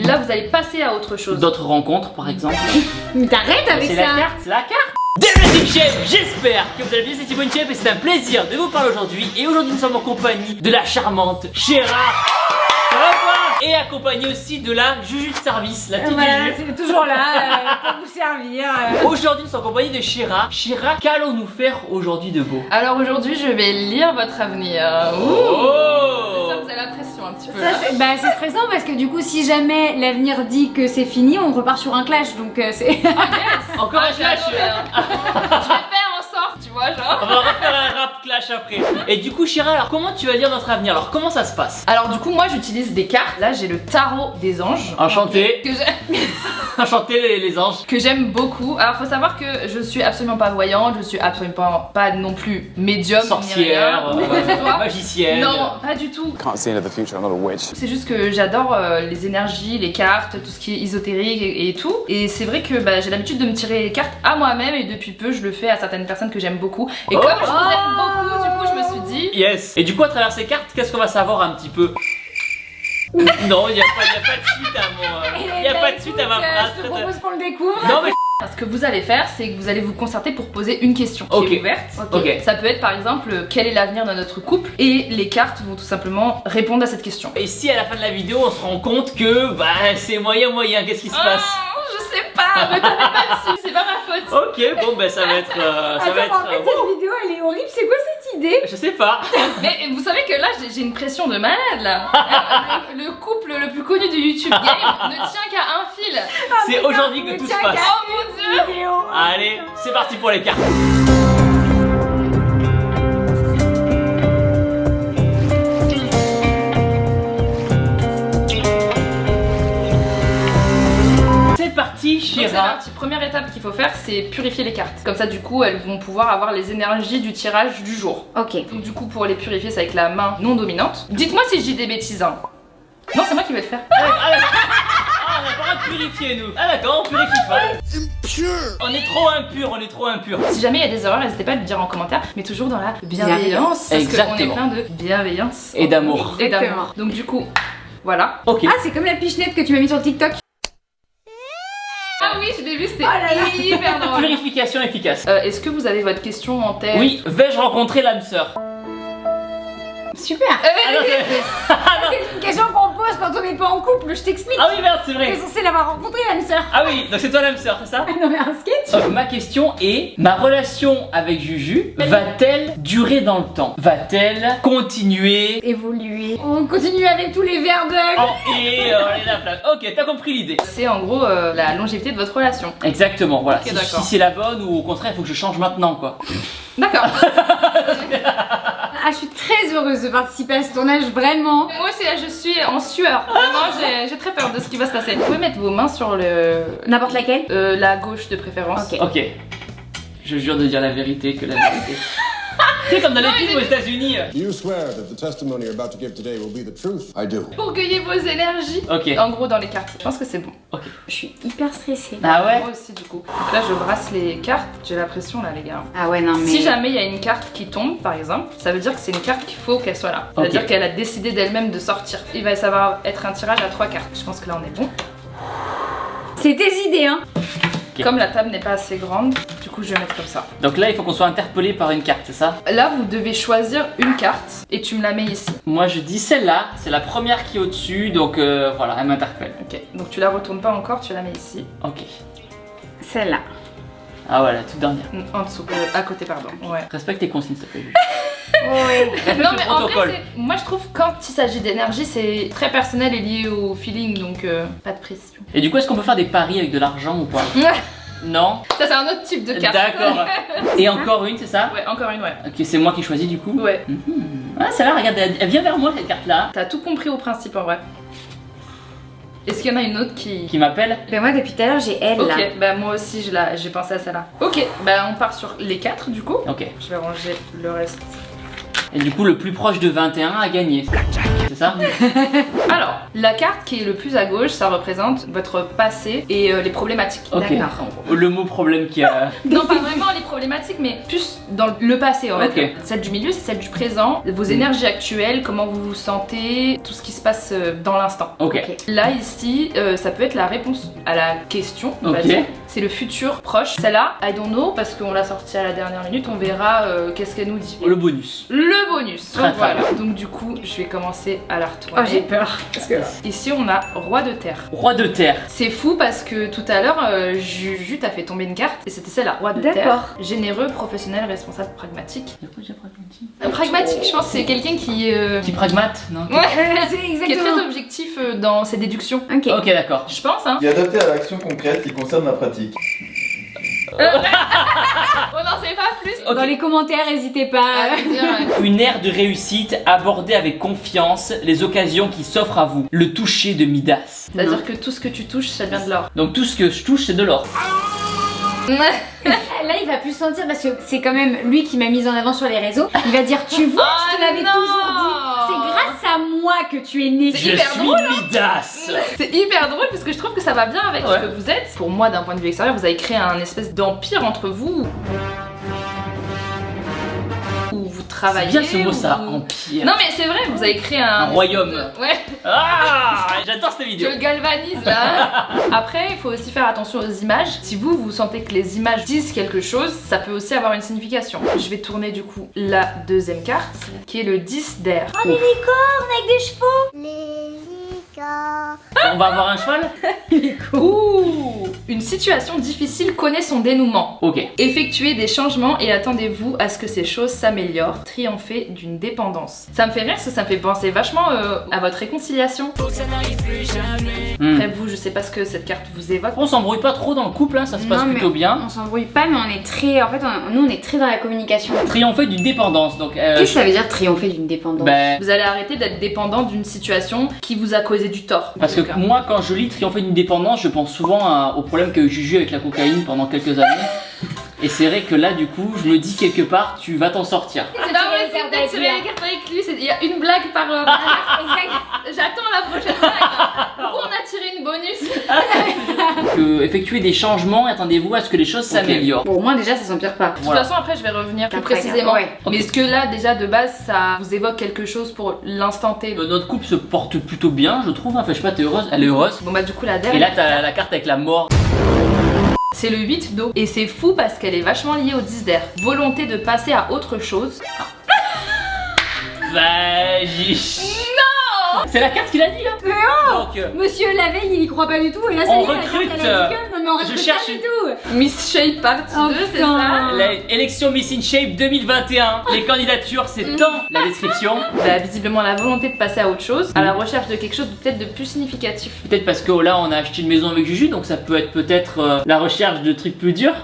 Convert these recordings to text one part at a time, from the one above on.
Là vous allez passer à autre chose. D'autres rencontres par exemple. Mais t'arrêtes avec C'est ça. la carte, c'est la carte. Devenez Team Chef, j'espère que vous allez bien, c'est Timon Chef et c'est un plaisir de vous parler aujourd'hui. Et aujourd'hui nous sommes en compagnie de la charmante Chéra. Ça va quoi? Et accompagné aussi de la Juju de service, la petite Voilà, Juju. c'est toujours là pour vous servir. Aujourd'hui nous sommes en compagnie de Chéra. Chéra, qu'allons-nous faire aujourd'hui de beau? Alors aujourd'hui je vais lire votre avenir. Oh! Ça vous avez la pression un petit peu. Ça, c'est stressant parce que du coup, si jamais l'avenir dit que c'est fini, on repart sur un clash. Donc c'est. Encore un clash. Je vais faire en sorte, tu vois, genre. On va refaire un rap clash après. Et du coup Chéra, alors comment tu vas lire notre avenir? Alors comment ça se passe? Alors du coup moi j'utilise des cartes. Là j'ai le tarot des anges. Enchanté. Que j'ai- Enchanté les anges. que j'aime beaucoup. Alors faut savoir que je suis absolument pas voyante, je suis absolument pas non plus médium, Sorcière, ni rien. Tu vois. magicienne. Non, pas du tout. Can't see into the future, I'm not a witch. C'est juste que j'adore les énergies, les cartes, tout ce qui est ésotérique et tout. Et c'est vrai que j'ai l'habitude de me tirer les cartes à moi-même et depuis peu je le fais à certaines personnes que j'aime beaucoup. Et Oh. comme je vous aime beaucoup, du coup je me suis dit... Yes. Et du coup à travers ces cartes, qu'est-ce qu'on va savoir un petit peu? Non, il n'y a pas de suite à moi. Il n'y a pas de suite à ma phrase. Je te propose qu'on le découvre. Non mais Ce que vous allez faire, c'est que vous allez vous concerter pour poser une question qui Ok. est ouverte. Ok. Ça peut être par exemple quel est l'avenir de notre couple et les cartes vont tout simplement répondre à cette question. et si à la fin de la vidéo on se rend compte que c'est moyen, qu'est-ce qui se passe? Je sais pas, me tapez pas dessus, c'est pas ma faute. Ok, bon ça va être. Attends, en fait, cette vidéo elle est horrible. C'est quoi cette idée? Je sais pas. Mais vous savez que là j'ai une pression de malade là. Le couple le plus connu du YouTube Game ne tient qu'à un fil. C'est aujourd'hui que tout se passe. Oh mon dieu. Vidéo. Allez, c'est parti pour les cartes. C'est parti, Donc c'est Chéra. parti. Première étape qu'il faut faire, c'est purifier les cartes. Comme ça, du coup, elles vont pouvoir avoir les énergies du tirage du jour. Ok. Donc du coup, pour les purifier, c'est avec la main non dominante. Dites-moi si je dis des bêtises. Hein. Non, c'est moi qui vais le faire. Ah, on a pas le droit de purifier nous. Ah d'accord, on purifie pas. On est trop impur. Si jamais il y a des erreurs, n'hésitez pas à le dire en commentaire, mais toujours dans la bienveillance. Parce qu'on est Exactement. plein de bienveillance Et d'amour. et d'amour. Exactement. Donc du coup, voilà. Ok. Ah, c'est comme la pichenette que tu m'as mis sur TikTok. Ah oui, je l'ai vu, c'était Oh là là. hyper drôle. Purification efficace. Est-ce que vous avez votre question en tête? Oui, vais-je rencontrer l'âme sœur? Super. Ah non, C'est une question qu'on pose quand on n'est pas en couple. Je t'explique. ah oui merde, c'est T'es vrai. censé l'avoir rencontrée, l'âme sœur. Ah oui, donc c'est toi l'âme sœur, c'est ça? Non mais un sketch. Ma question est, ma relation avec Juju va-t-elle durer dans le temps? Va-t-elle continuer? Évoluer. On continue avec tous les verbes. Et la flamme. Ok, t'as compris l'idée. C'est en gros la longévité de votre relation. Exactement, voilà. Ok, Si d'accord. c'est la bonne ou au contraire, il faut que je change maintenant quoi. D'accord. Ah, je suis très heureuse de participer à ce tournage, vraiment. Moi aussi, je suis en sueur. Vraiment, j'ai très peur de ce qui va se passer. Vous pouvez mettre vos mains sur le N'importe laquelle. la gauche de préférence. Ok. Ok. Je jure de dire la vérité que la vérité. C'est comme dans les films aux États-Unis. Do you swear that the testimony you're about to give today will be the truth? I do. Pour cueillir vos énergies. Ok. En gros, dans les cartes. Je pense que c'est bon. Je suis hyper stressée. Ah ouais? Moi aussi, du coup. Donc là, je brasse les cartes. J'ai la pression là, les gars. Ah ouais, non mais. Si jamais il y a une carte qui tombe, par exemple, ça veut dire que c'est une carte qu'il faut qu'elle soit là. C'est-à-dire Ok. qu'elle a décidé d'elle-même de sortir. Il va savoir être un tirage à 3 cartes. Je pense que là, on est bon. C'est tes idées, hein. Ok. Comme la table n'est pas assez grande, du coup, je vais mettre comme ça. Donc là, il faut qu'on soit interpellé par une carte, c'est ça? Là, vous devez choisir une carte et tu me la mets ici. Moi, je dis celle-là. C'est la première qui est au-dessus, donc voilà, elle m'interpelle. Ok, donc tu la retournes pas encore, tu la mets ici. Ok. Celle-là. Ah voilà, toute dernière. En dessous, à côté, pardon. Ouais. Respecte tes consignes, s'il te plaît. Juju. Ouais. Respecte Non le mais en protocole. vrai, moi je trouve quand il s'agit d'énergie, c'est très personnel et lié au feeling, donc pas de pression. Et du coup, est-ce qu'on peut faire des paris avec de l'argent ou pas? Non? Ça c'est un autre type de carte. D'accord. Et encore une, c'est ça? Ouais, encore une, ouais. Ok, c'est moi qui choisis du coup? Ouais. Ah, celle-là, regarde, elle vient vers moi cette carte-là. T'as tout compris au principe en vrai. Est-ce qu'il y en a une autre qui... Qui m'appelle? Ben moi depuis tout à l'heure j'ai elle là. Ok, bah moi aussi j'ai pensé à celle-là. Ok, bah on part sur les 4 du coup. Ok. Je vais ranger le reste. Et du coup, le plus proche de 21 a gagné. C'est ça? Alors, la carte qui est le plus à gauche, ça représente votre passé et les problématiques. Ok. D'accord. Le mot problème qui a... Non, pas vraiment les problématiques, mais plus dans le passé en Ok. fait. Celle du milieu, c'est celle du présent, vos énergies actuelles, comment vous vous sentez, tout ce qui se passe dans l'instant. Ok. Là, ici, ça peut être la réponse à la question, on va Ok. dire. C'est le futur proche. Celle-là, I don't know, parce qu'on l'a sortie à la dernière minute, on verra qu'est-ce qu'elle nous dit. Le bonus. Le bonus. Très, très Voilà. Donc du coup, je vais commencer à la Oh, retourner. j'ai peur. Parce que... Ici, on a Roi de Terre. Roi de terre. C'est fou parce que tout à l'heure, Juju t'a fait tomber une carte et c'était celle-là, Roi de D'accord. Terre. Généreux, professionnel, responsable, pragmatique. Pragmatique, je pense que c'est quelqu'un qui, Qui pragmate, non? ouais, c'est qui est très exactement. objectif dans ses déductions. Ok. Ok, d'accord. Je pense, hein. Qui est adapté à l'action concrète qui concerne la pratique. On n'en sait pas plus. Ok. Dans les commentaires, n'hésitez pas. À lui dire, Une ère de réussite, abordez avec confiance les occasions qui s'offrent à vous. Le toucher de Midas. C'est-à-dire que tout ce que tu touches, ça vient de l'or. Donc tout ce que je touche, c'est de l'or. Là, il va plus sentir parce que c'est quand même lui qui m'a mise en avant sur les réseaux. Il va dire, tu vois, je te l'avais non. toujours dit. C'est grâce à moi que tu es né. C'est Je hyper suis drôle, Midas. C'est hyper drôle parce que je trouve que ça va bien avec Ouais. ce que vous êtes. Pour moi, d'un point de vue extérieur, vous avez créé un espèce d'empire entre vous. Où vous C'est travaillez. bien ce mot ça, où- empire. Non mais c'est vrai, vous avez créé un royaume. Ouais, Ah, j'adore cette je vidéo. le galvanise là. Après, il faut aussi faire attention aux images. Si vous sentez que les images disent quelque chose, ça peut aussi avoir une signification. Je vais tourner du coup la deuxième carte, qui est le 10 d'air. Avec des chevaux. On va avoir un cheval? Ouh, une situation difficile connaît son dénouement. Ok. Effectuez des changements et attendez-vous à ce que ces choses s'améliorent. Triompher d'une dépendance. Ça me fait rire parce que ça me fait penser vachement à votre réconciliation. Après vous, je sais pas ce que cette carte vous évoque. On s'embrouille pas trop dans le couple, hein, ça se passe Non, mais plutôt bien. On s'embrouille pas, mais on est très. En fait, nous, on est très dans la communication. Triompher d'une dépendance, donc Qu'est-ce que ça veut dire triompher d'une dépendance? ben, Vous allez arrêter d'être dépendant d'une situation qui vous a causé du tort. parce que moi quand je lis triompher d'une dépendance, je pense souvent au problème qu'a eu Juju avec la cocaïne pendant quelques années. Et c'est vrai que là du coup, je me dis quelque part, tu vas t'en sortir. C'est pas possible de tirer les cartes avec lui, il y a une blague par J'attends la prochaine blague. Pourquoi on a tiré une bonus? Que effectuer des changements, attendez-vous à ce que les choses s'améliorent. Bon, au moins, déjà, ça s'empire pas. De toute Voilà. façon, après, je vais revenir plus Après, précisément. ouais. Mais est-ce que là, déjà de base, ça vous évoque quelque chose pour l'instant T? Notre couple se porte plutôt bien, je trouve. Enfin, je sais pas, t'es heureuse? Elle est heureuse. Bon, bah, du coup, la Et dernière. là, t'as la carte avec la mort. C'est le 8 d'eau. Et c'est fou parce qu'elle est vachement liée au 10 d'air. Volonté de passer à autre chose. Bah, non! C'est la carte qu'il a dit là. Donc, Monsieur la veille, il y croit pas du tout. Et là, ça On y est, la recrute, carte, elle a dit que- Non, mais on je recrute cherche pas du une- tout. Miss Shape partie Oh, 2, c'est putain. ça? la élection Miss In Shape 2021. Les candidatures, c'est dans la description. Bah, visiblement, la volonté de passer à autre chose, à la recherche de quelque chose de peut-être de plus significatif. Peut-être parce que là, on a acheté une maison avec Juju, donc ça peut être peut-être la recherche de trucs plus durs.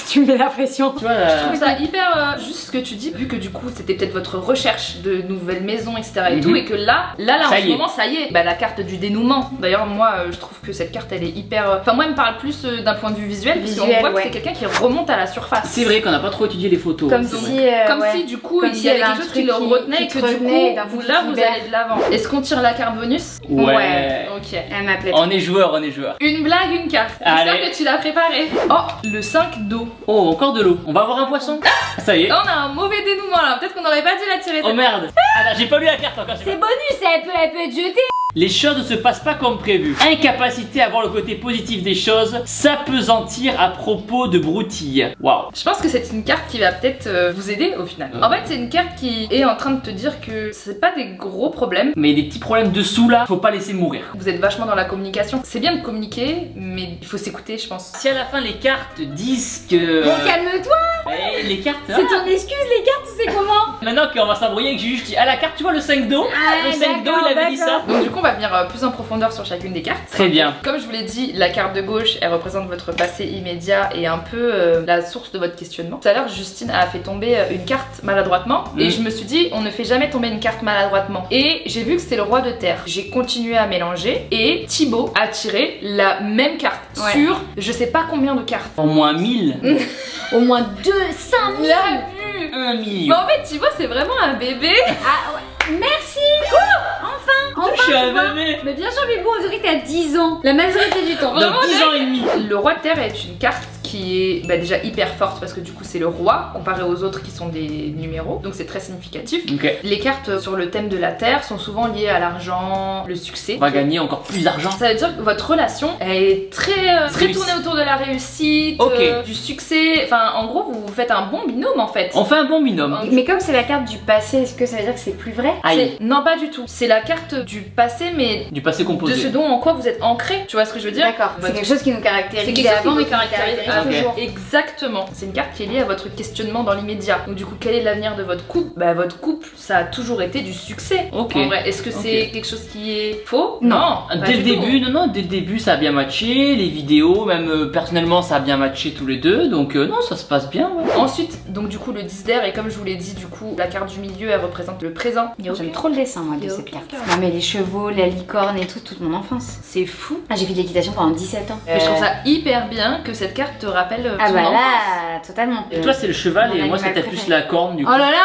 Tu me mets la pression. Tu vois, Je trouve ça hyper juste ce que tu dis, vu que du coup c'était peut-être votre recherche de nouvelles maisons, etc. et Mhm. tout, et que là en Ça ce y est. moment, ça y est, bah, la carte du dénouement. D'ailleurs, moi je trouve que cette carte elle est hyper. Enfin, moi elle me parle plus d'un point de vue visuel, parce qu'on Visuel, voit que ouais. c'est quelqu'un qui remonte à la surface. c'est vrai qu'on n'a pas trop étudié les photos. Comme c'est si. vrai. Comme ouais. si du coup Comme il si y avait elle a quelque un chose qui truc le retenait qui et te que du retenait, coup d'un coup, vous tu là te vous libères. allez de l'avant. Est-ce qu'on tire la carte bonus? Ouais. Ok. Elle m'appelait. On est joueur, on est joueur. Une blague, une carte. J'espère Allez. que tu l'as préparée. Oh, le 5 d'eau. Oh, encore de l'eau. On va avoir un poisson. Ça y est. Là on a un mauvais dénouement là. Peut-être qu'on aurait pas dû la tirer. Oh cette- merde. Attends, j'ai pas lu la carte encore. j'ai C'est pas- bonus, elle peut être jetée. Les choses ne se passent pas comme prévu. Incapacité à voir le côté positif des choses, s'appesantir à propos de broutilles. Waouh. Je pense que c'est une carte qui va peut-être vous aider au final. En fait, c'est une carte qui est en train de te dire que c'est pas des gros problèmes. Mais des petits problèmes dessous là, faut pas laisser mourir. Vous êtes vachement dans la communication. C'est bien de communiquer, mais il faut s'écouter, je pense. Si à la fin les cartes disent que. Bon, calme-toi. Eh, les cartes. C'est ton excuse, les cartes, c'est comment? Maintenant qu'on va s'embrouiller avec Juju, je dis ah la carte, tu vois le 5 d'eau. Ah, Le 5 d'eau, d'accord, il avait dit ça. Donc du coup, on va venir plus en profondeur sur chacune des cartes. Très bien. Comme je vous l'ai dit, la carte de gauche, elle représente votre passé immédiat et un peu la source de votre questionnement. Tout à l'heure, Justine a fait tomber une carte maladroitement et je me suis dit, on ne fait jamais tomber une carte maladroitement. Et j'ai vu que c'était le roi de terre. J'ai continué à mélanger et Thibaut a tiré la même carte Ouais. sur je sais pas combien de cartes. Au moins 1000. Au moins 5 000. Il a vu. 1 Mais million. en fait, Thibaut, c'est vraiment un bébé. Ah ouais. Merci. Enfin. Enfin, Je suis tu un vois. bébé. Mais bien sûr, Bibo, on dirait que t'as 10 ans. La majorité du temps. Dans 10 ans et demi. Le roi de terre est une carte qui est déjà hyper forte parce que du coup c'est le roi comparé aux autres qui sont des numéros, donc c'est très significatif. Ok. Les cartes sur le thème de la terre sont souvent liées à l'argent, le succès. On va gagner encore plus d'argent. Ça veut dire que votre relation elle est très Réussi. tournée autour de la réussite, Ok. du succès. Enfin, en gros, vous faites un bon binôme en fait. On fait un bon binôme. Mais comme c'est la carte du passé, est-ce que ça veut dire que c'est plus vrai? Aïe. Non, pas du tout. C'est la carte du passé, mais Du passé de composé. ce dont en quoi vous êtes ancré. Tu vois ce que je veux dire? D'accord. C'est Votre- quelque chose qui nous caractérise. C'est quelque chose qui avant vous et qui nous caractérise caractérise toujours. Exactement. C'est une carte qui est liée à votre questionnement dans l'immédiat. Donc du coup, quel est l'avenir de votre couple? Bah votre couple, ça a toujours été du succès. Ok. En vrai, est-ce que c'est Ok. quelque chose qui est faux? Non. pas Dès le du tout. début, non, dès le début ça a bien matché, les vidéos, même personnellement ça a bien matché tous les deux, donc non, ça se passe bien. Ouais. Ensuite, donc du coup, le 10 d'air, et comme je vous l'ai dit, du coup, la carte du milieu, elle représente le présent. J'aime trop le dessin, moi, de Y a cette aucun carte. cas. Non, mais les chevaux, la licorne et tout, toute mon enfance. C'est fou. Ah, j'ai fait de l'équitation pendant 17 ans. Mais je trouve ça hyper bien que cette carte te rappelle Ah ton bah enfance. là, totalement. Et toi c'est le cheval Mon et moi animal c'était plus préféré. la corne du coup. Oh là là!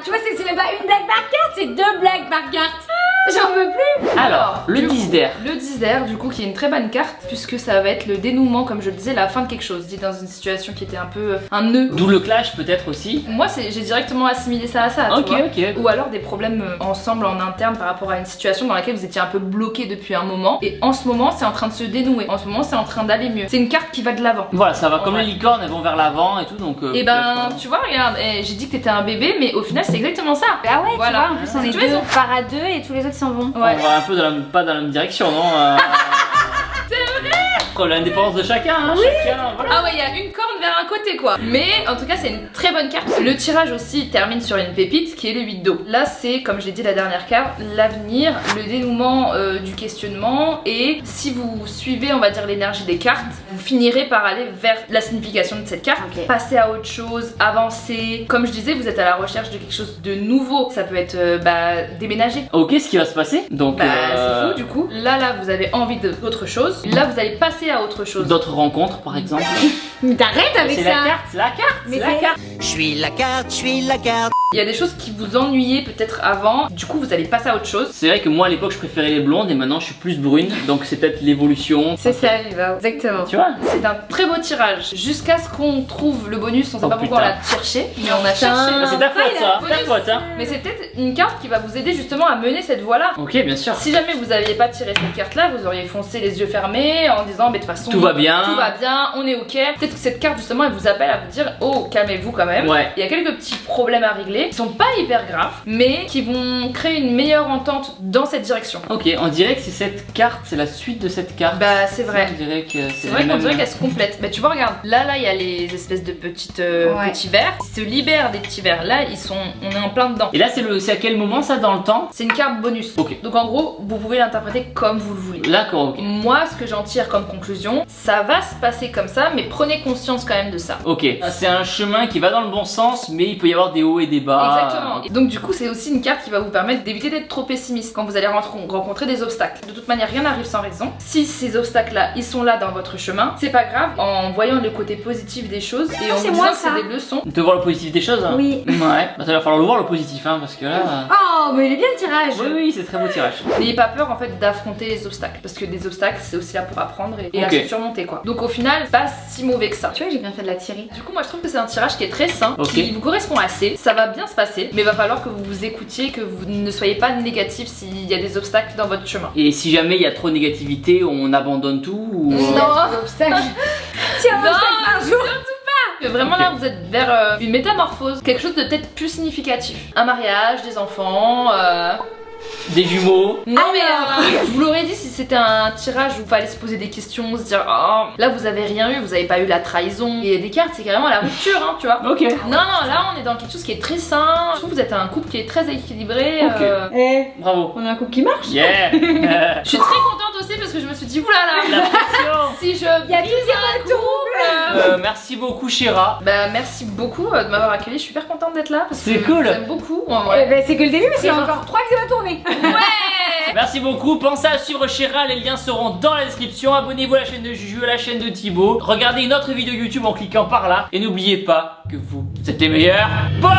Tu vois, c'est même pas une blague par carte, c'est 2 blagues par carte. J'en peux plus. Alors, le du 10 coup, d'air. Le 10 d'air, du coup, qui est une très bonne carte, puisque ça va être le dénouement, comme je le disais, la fin de quelque chose, dit dans une situation qui était un peu un nœud. D'où le clash peut-être aussi. Moi, j'ai directement assimilé ça à ça, tu Ok, vois. ok. Ou alors des problèmes ensemble en interne par rapport à une situation dans laquelle vous étiez un peu bloqué depuis un moment, et en ce moment, c'est en train de se dénouer. En ce moment, c'est en train d'aller mieux. C'est une carte qui va de l'avant. Voilà, ça va comme Ouais. les licornes, elles vont vers l'avant et tout, donc. Et ben, tu vois, regarde, j'ai dit que t'étais un bébé, mais au final, c'est exactement ça. Ah ouais, Voilà. tu vois, en plus on est Tu vois, ils deux, ont- part à 2 et tous les autres s'en vont. Ouais. On va un peu pas dans la même direction, non C'est vrai. L'indépendance de chacun, hein, chacun. Voilà. Ah ouais, il y a une corne vers un côté quoi. Mais en tout cas, c'est une très bonne carte. Le tirage aussi termine sur une pépite qui est le 8 d'eau. Là, c'est comme je l'ai dit la dernière carte, l'avenir, le dénouement du questionnement. Et si vous suivez, on va dire, l'énergie des cartes, vous finirez par aller vers la signification de cette carte. Ok. Passer à autre chose, avancer. Comme je disais, vous êtes à la recherche de quelque chose de nouveau. Ça peut être déménager. Ok, ce qui va se passer. Donc. C'est fou du coup. Là, vous avez envie d'autre chose. Là, vous allez passer à autre chose. D'autres rencontres par exemple. Mais t'arrêtes avec C'est ça. la carte, c'est la carte. Mais c'est la c'est- carte. Je suis la carte, je suis la carte. Il y a des choses qui vous ennuyaient peut-être avant, du coup vous allez passer à autre chose. C'est vrai que moi à l'époque je préférais les blondes et maintenant je suis plus brune, donc c'est peut-être l'évolution. C'est ça, Viva. Exactement. Tu vois. C'est un très beau tirage. Jusqu'à ce qu'on trouve le bonus, on sait Oh, pas pourquoi on putain. l'a cherché, mais on a Putain. cherché. Bah, c'est ta faute ça, bonus. ta faute hein. Mais c'est peut-être une carte qui va vous aider justement à mener cette voie-là. Ok, bien sûr. Si jamais vous aviez pas tiré cette carte-là, vous auriez foncé les yeux fermés en disant mais de toute façon Tout va bien. tout va bien, on est ok. Peut-être que cette carte justement elle vous appelle à vous dire oh calmez-vous quand même. Ouais. Il y a quelques petits problèmes à régler qui sont pas hyper graves, mais qui vont créer une meilleure entente dans cette direction. Ok, on dirait que c'est cette carte, c'est la suite de cette carte. Bah c'est vrai. On dirait que C'est vrai qu'on dirait qu'elles se complètent. Bah tu vois regarde, là il y a les espèces de petits vers. Ils se libèrent des petits vers. Là on est en plein dedans. Et là c'est à quel moment ça dans le temps? C'est une carte bonus. Ok. Donc en gros, vous pouvez l'interpréter comme vous le voulez. D'accord, ok. Moi, ce que j'en tire comme conclusion, ça va se passer comme ça, mais prenez conscience quand même de ça. Ok, c'est un chemin qui va dans le bon sens, mais il peut y avoir des hauts et des bas. Exactement. Et donc du coup, c'est aussi une carte qui va vous permettre d'éviter d'être trop pessimiste quand vous allez rencontrer des obstacles. De toute manière, rien n'arrive sans raison. Si ces obstacles-là, ils sont là dans votre chemin, c'est pas grave. En voyant le côté positif des choses et en vous c'est disant moi, que c'est ça. des leçons. De voir le positif des choses hein. Oui. Ouais, bah, ça va falloir le voir le positif hein, parce que là. Oh, mais il est bien le tirage. Oui, oui, c'est très beau tirage. N'ayez pas peur en fait d'affronter les obstacles. Parce que des obstacles, c'est aussi là pour apprendre et Ok. à se surmonter quoi. Donc au final, pas si mauvais que ça. Tu vois, j'ai bien fait de la tirer. Du coup, moi je trouve que c'est un tirage qui est très sain, Ok. qui vous correspond assez. Ça va bien se passer, mais il va falloir que vous vous écoutiez, que vous ne soyez pas négatif s'il y a des obstacles dans votre chemin. Et si jamais il y a trop de négativité, on abandonne tout ou... Non. Obstacle. Tiens, un Non, obstacle par jour. Que vraiment là, vous êtes vers une métamorphose, quelque chose de peut-être plus significatif. Un mariage, des enfants. Des jumeaux. Non mais je vous l'aurais dit si c'était un tirage où il fallait se poser des questions, se dire oh là vous avez rien eu, vous avez pas eu la trahison. Et des cartes, c'est carrément la rupture, hein, tu vois. Ok. Non, là on est dans quelque chose qui est très sain. Je trouve que vous êtes un couple qui est très équilibré. Ok. Eh, Bravo. on a un couple qui marche. Yeah. Je suis très contente aussi parce que je me suis dit oulala, La pression. si je Il y a toujours un double. Merci beaucoup Chéra. Bah merci beaucoup de m'avoir accueilli, je suis super contente d'être là parce C'est que cool. j'aime beaucoup en Eh vrai. ben, c'est que le début parce qu'il y a encore 3 vidéos à tourner. Merci beaucoup, pensez à suivre Chéra, les liens seront dans la description. Abonnez-vous à la chaîne de Juju, à la chaîne de Thibaut. Regardez une autre vidéo YouTube en cliquant par là. Et n'oubliez pas que vous êtes les meilleurs. Bon